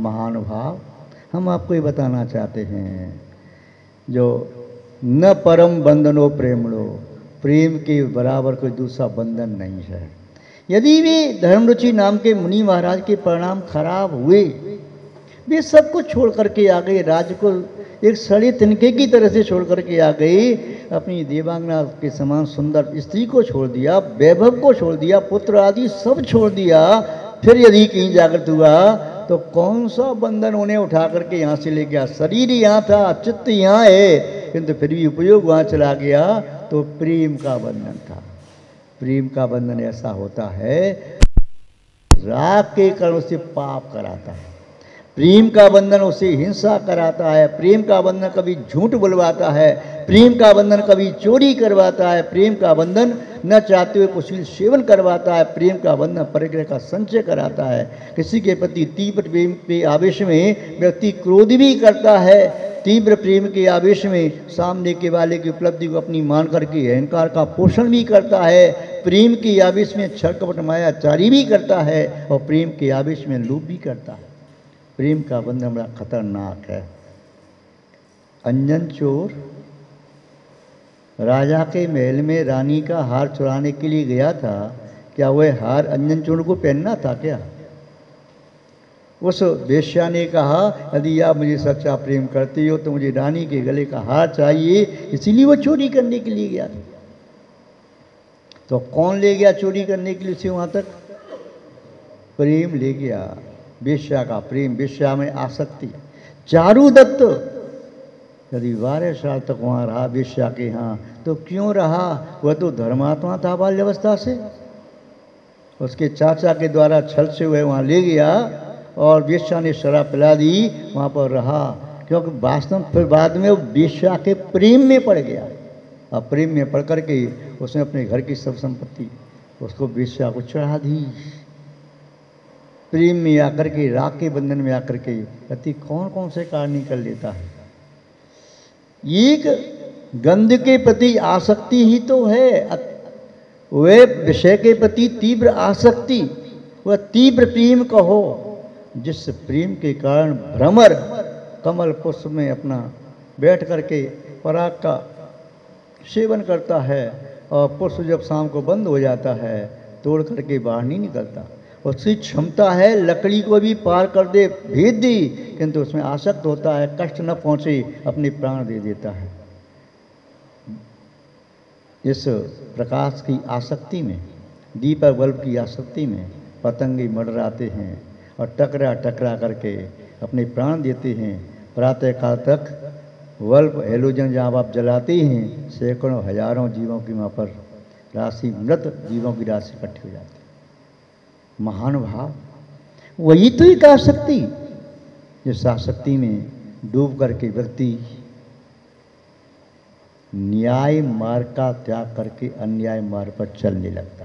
महानुभाव, हम आपको ये बताना चाहते हैं जो न परम बंधनो प्रेमणो, प्रेम के बराबर कोई दूसरा बंधन नहीं है। यदि वे धर्मरुचि नाम के मुनि महाराज के परिणाम खराब हुए, वे सब कुछ छोड़ करके आ गए, राज्य को एक सड़े तिनके की तरह से छोड़ करके आ गए, अपनी देवांगना के समान सुंदर स्त्री को छोड़ दिया, वैभव को छोड़ दिया, पुत्र आदि सब छोड़ दिया। फिर यदि कहीं जागृत हुआ तो कौन सा बंधन उन्हें उठा करके यहाँ से ले गया? शरीर यहाँ था, चित्त यहाँ है, किंतु फिर भी उपयोग वहाँ चला गया, तो प्रेम का बंधन था। प्रेम का बंधन ऐसा होता है, राग के कारण उसे पाप कराता है। प्रेम का बंधन उसे हिंसा कराता है। प्रेम का बंधन कभी झूठ बुलवाता है, प्रेम का बंधन कभी चोरी करवाता है, प्रेम का बंधन न चाहते हुए कुछ सेवन करवाता है, प्रेम का बंधन परिग्रह का संचय कराता है। किसी के प्रति तीव्र प्रेम के आवेश में व्यक्ति क्रोध भी करता है, तीव्र प्रेम के आवेश में सामने के वाले की उपलब्धि को अपनी मान करके अहंकार का पोषण भी करता है, प्रेम के आवेश में छल कपट मायाचारी भी करता है, और प्रेम के आवेश में लोभ भी करता है। प्रेम का बंधन बड़ा खतरनाक है। अंजन चोर राजा के महल में रानी का हार चुराने के लिए गया था। क्या वह हार अंजन चोर को पहनना था क्या? उस वेश्या ने कहा, यदि आप मुझे सच्चा प्रेम करती हो तो मुझे रानी के गले का हार चाहिए, इसीलिए वो चोरी करने के लिए गया था। तो कौन ले गया चोरी करने के लिए उसे वहाँ तक? प्रेम ले गया, वेश्या का प्रेम, वेश्या में आसक्ति। चारू दत्त यदि 12 साल तक वहाँ रहा वेश्या के यहाँ, तो क्यों रहा? वह तो धर्मात्मा था बाल्यावस्था से। उसके चाचा के द्वारा छल से वह वहाँ ले गया और वेश्या ने शराब पिला दी, वहाँ पर रहा, क्योंकि वास्तव में फिर बाद में वो वेश्या के प्रेम में पड़ गया। अब प्रेम में पड़ करके उसने अपने घर की सब संपत्ति उसको वेश्या को चढ़ा दी। प्रेम में आकर के, राग के बंधन में आकर के व्यक्ति कौन कौन से कार्य कर लेता है। एक गंध के प्रति आसक्ति ही तो है, वह विषय के प्रति तीव्र आसक्ति, वह तीव्र प्रेम कहो, जिस प्रेम के कारण भ्रमर कमल पुष्प में अपना बैठ करके पराग का सेवन करता है, और पुष्प जब शाम को बंद हो जाता है तोड़ करके बाहर नहीं निकलता। उसकी क्षमता है लकड़ी को भी पार कर दे, भेद दी, किंतु उसमें आसक्त होता है, कष्ट न पहुँचे अपने प्राण दे देता है। इस प्रकाश की आसक्ति में, दीपक बल्ब की आसक्ति में पतंगे मंडराते हैं और टकरा टकरा करके अपने प्राण देते हैं। प्रातःकाल तक बल्ब हेलोजन जहाँ आप जलाते हैं, सैकड़ों हजारों जीवों की वहाँ पर राशि, मृत जीवों की राशि इकट्ठी हो जाती है। महानुभाव, वही तो एक आसक्ति, जिस आसक्ति में डूब करके व्यक्ति न्याय मार्ग का त्याग करके अन्याय मार्ग पर चलने लगता है।